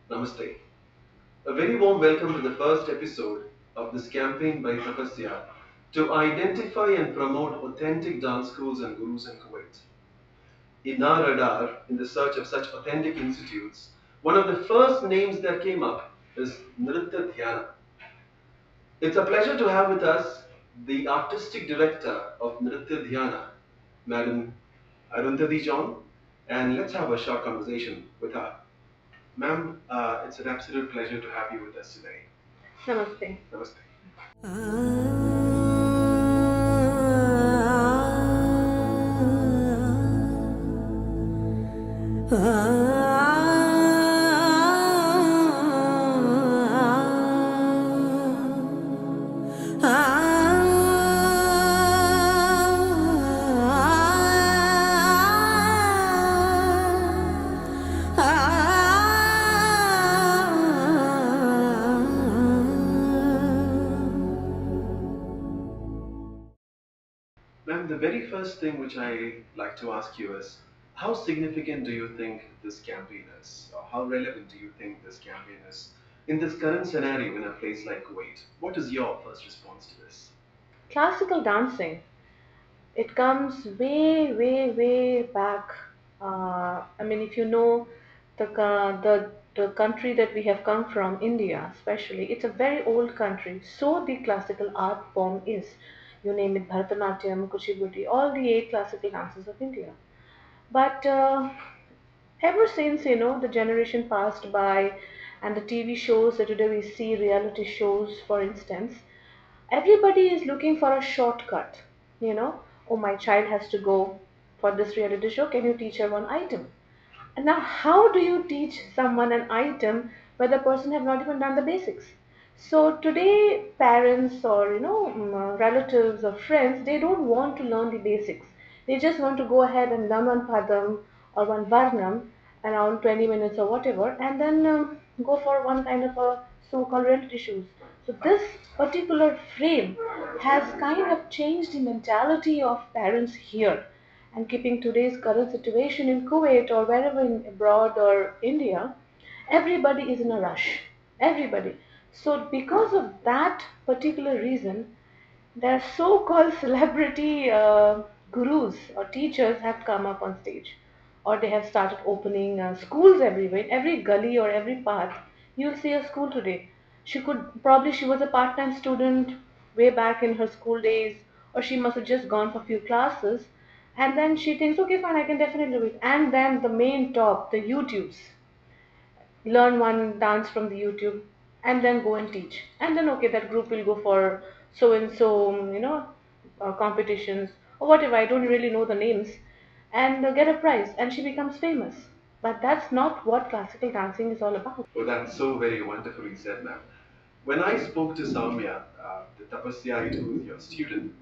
Namaste. A very warm welcome to the first episode of this campaign by Tapasya to identify and promote authentic dance schools and gurus in Kuwait. In our radar, in the search of such authentic institutes, one of the first names that came up is nrittadhyana. It's a pleasure to have with us the artistic director of nrittadhyana, Madam Arundhati John, and let's have a short conversation with her. Ma'am, it's an absolute pleasure to have you with us today. Namaste. Namaste. Ma'am, the very first thing which I like to ask you is how significant do you think this campaign is? Or how relevant do you think this campaign is in this current scenario in a place like Kuwait? What is your first response to this? Classical dancing, it comes way, way, way back. If you know the country that we have come from, India especially, it's a very old country. So the classical art form is, you name it, Bharatanatyam, Kuchipudi, all the eight classical dances of India. But ever since the generation passed by, and the TV shows that today we see, reality shows, for instance, everybody is looking for a shortcut. Oh, my child has to go for this reality show. Can you teach her one item? And now, how do you teach someone an item where the person have not even done the basics? So today, parents or relatives or friends, they don't want to learn the basics. They just want to go ahead and learn one padam or one varnam around 20 minutes or whatever, and then go for one kind of a so-called reality shows. So this particular frame has kind of changed the mentality of parents here, and keeping today's current situation in Kuwait or wherever in abroad or India, everybody is in a rush. Everybody. So because of that particular reason, their so-called celebrity gurus or teachers have come up on stage, or they have started opening schools everywhere. In every gully or every path, you'll see a school today. She was a part-time student way back in her school days, or she must have just gone for a few classes, and then she thinks, okay, fine, I can definitely do it. And then the main top, the YouTubes, learn one dance from the YouTube, and then go and teach. And then, okay, that group will go for so and so, competitions or whatever. I don't really know the names, and get a prize, and she becomes famous. But that's not what classical dancing is all about. Oh, that's so very wonderfully said, ma'am. When I spoke to Soumya, the Tapasyite who is your student,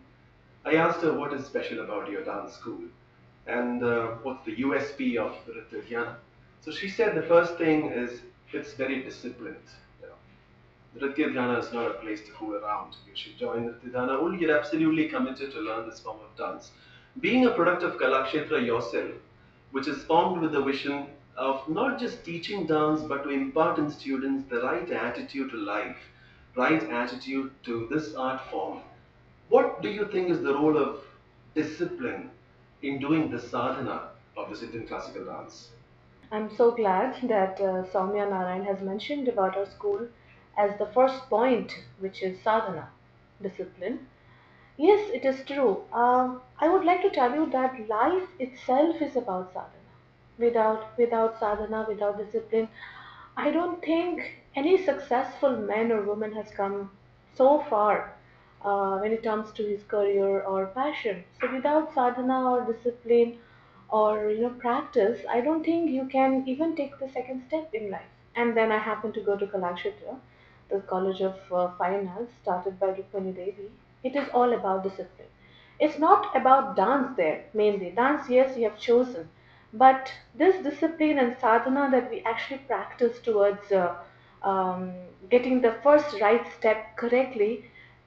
I asked her what is special about your dance school and what's the USP of Nrittadhyana. So she said the first thing is it's very disciplined. You know, Nrittadhyana is not a place to fool around. You should join Nrittadhyana only you're absolutely committed to learn this form of dance. Being a product of Kalakshetra yourself, which is formed with the vision of not just teaching dance but to impart in students the right attitude to life, right attitude to this art form. What do you think is the role of discipline in doing the sadhana of this Indian classical dance? I'm so glad that Soumya Narayan has mentioned about our school as the first point, which is sadhana, discipline. Yes, it is true. I would like to tell you that life itself is about sadhana. Without sadhana, without discipline, I don't think any successful man or woman has come so far when it comes to his career or passion. So without sadhana or discipline or practice, I don't think you can even take the second step in life. And then I happened to go to Kalakshetra, the College of Fine Arts, started by Rukmani Devi. It is all about discipline. It's not about dance there mainly. Dance, yes, you have chosen, but this discipline and sadhana that we actually practice towards getting the first right step correctly,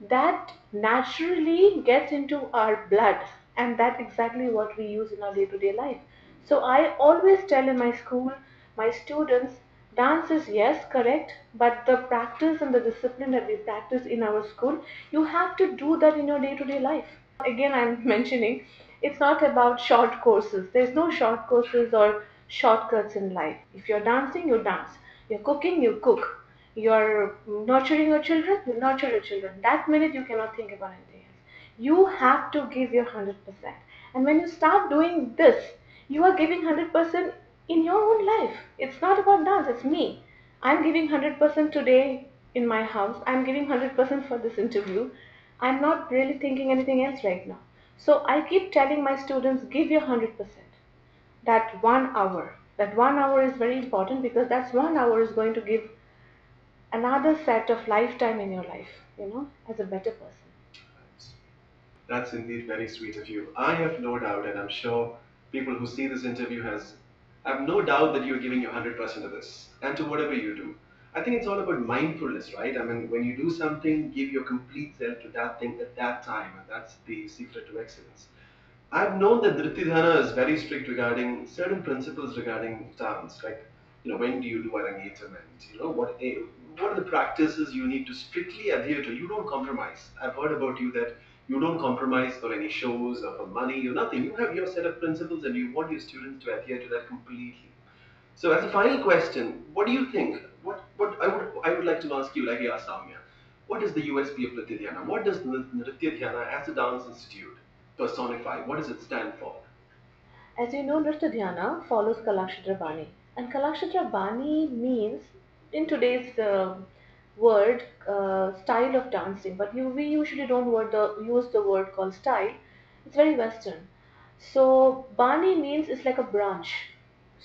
that naturally gets into our blood, and that's exactly what we use in our day-to-day life. So I always tell in my school, my students, Dance is, yes, correct, but the practice and the discipline that we practice in our school, you have to do that in your day to day life. Again, I'm mentioning it's not about short courses. There's no short courses or shortcuts in life. If you're dancing, you dance. You're cooking, you cook. You're nurturing your children, you nurture your children. That minute, you cannot think about anything else. You have to give your 100%. And when you start doing this, you are giving 100% in your own life. It's not about dance, it's me. I'm giving 100% today in my house. I'm giving 100% for this interview. I'm not really thinking anything else right now. So I keep telling my students, give your 100%. That 1 hour. That 1 hour is very important because that's 1 hour is going to give another set of lifetime in your life, as a better person. That's indeed very sweet of you. I have no doubt, and I'm sure people who see this interview have no doubt that you're giving your 100% of this and to whatever you do. I think it's all about mindfulness, right? I mean, when you do something, give your complete self to that thing at that time, and that's the secret to excellence. I've known that nrittadhyana is very strict regarding certain principles regarding dance, like when do you do arangetam, and what are the practices you need to strictly adhere to. You don't compromise. I've heard about you that you don't compromise for any shows or for money or nothing. You have your set of principles, and you want your students to adhere to that completely. So, as a final question, what do you think? What I would like to ask you, like you asked Samya, what is the USP of nrittadhyana? What does nrittadhyana as a dance institute personify? What does it stand for? As you know, Nritta Dhyana follows Kalakshatra Bani. And Kalakshatra Bani means, in today's word, style of dancing. But we usually don't use the word called style. It's very Western. So Bani means it's like a branch.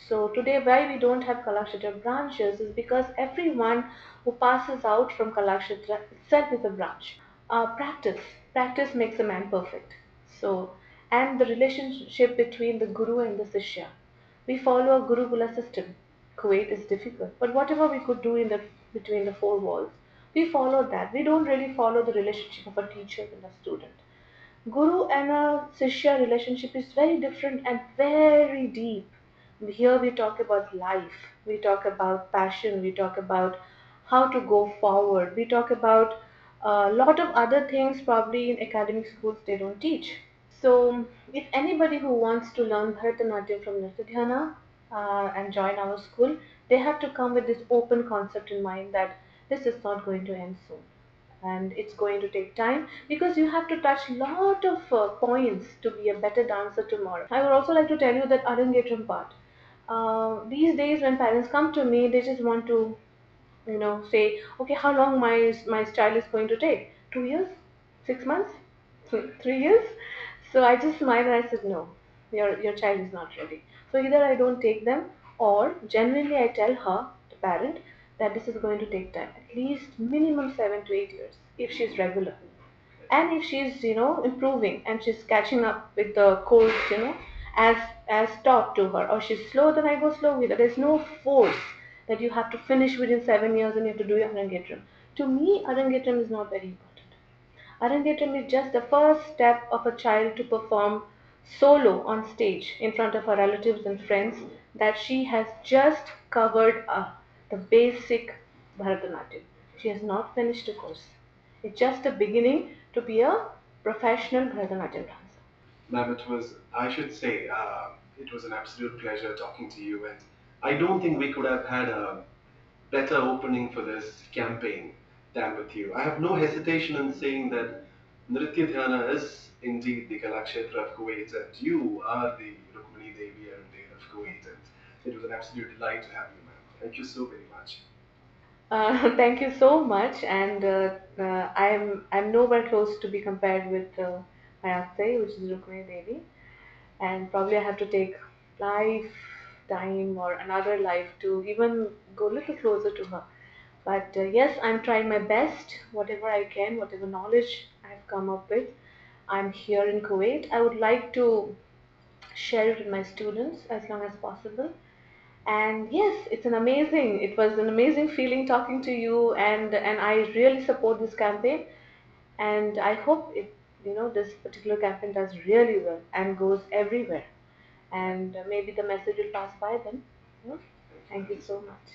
So today, why we don't have Kalakshatra branches is because everyone who passes out from Kalakshatra itself is a branch. Practice makes a man perfect. So, and the relationship between the guru and the sishya. We follow a gurukula system. Kuwait is difficult, but whatever we could do in the between the four walls, we follow that. We don't really follow the relationship of a teacher and a student. Guru and a Sishya relationship is very different and very deep. Here we talk about life, we talk about passion, we talk about how to go forward, we talk about a lot of other things probably in academic schools they don't teach. So, if anybody who wants to learn Bharatanatyam from Nrittadhyana and join our school, they have to come with this open concept in mind that this is not going to end soon and it's going to take time because you have to touch lot of points to be a better dancer tomorrow. I would also like to tell you that Arangetram part. These days when parents come to me, they just want to say, okay, how long my style is going to take? 2 years, 6 months, 3 years? So I just smiled and I said, no, your child is not ready. So either I don't take them, or genuinely I tell her, the parent, that this is going to take time, at least minimum 7 to 8 years, if she's regular and if she's improving and she's catching up with the course as taught to her, or she's slow, then I go slow with her. There's no force that you have to finish within 7 years and you have to do your arangetram. To me, arangetram is not very important. Arangetram is just the first step of a child to perform solo on stage in front of her relatives and friends, that she has just covered the basic Bharatanatyam. She has not finished a course. It's just a beginning to be a professional Bharatanatyam dancer. Ma'am, I should say, it was an absolute pleasure talking to you, and I don't think we could have had a better opening for this campaign than with you. I have no hesitation in saying that Nritya Dhyana is indeed the Kalakshetra of Kuwait, and you are the Rukmini Devi Arundel of Kuwait, and it was an absolute delight to have you, ma'am. Thank you so very much. Thank you so much, and I'm nowhere close to be compared with my Atte, which is Rukmini Devi, and probably I have to take lifetime or another life to even go a little closer to her. But yes, I'm trying my best, whatever I can, whatever knowledge I've come up with. I'm here in Kuwait. I would like to share it with my students as long as possible. And yes, it was an amazing feeling talking to you, and I really support this campaign, and I hope this particular campaign does really well and goes everywhere, and maybe the message will pass by then. You know? Thank you, Thank thank you you so so much. much.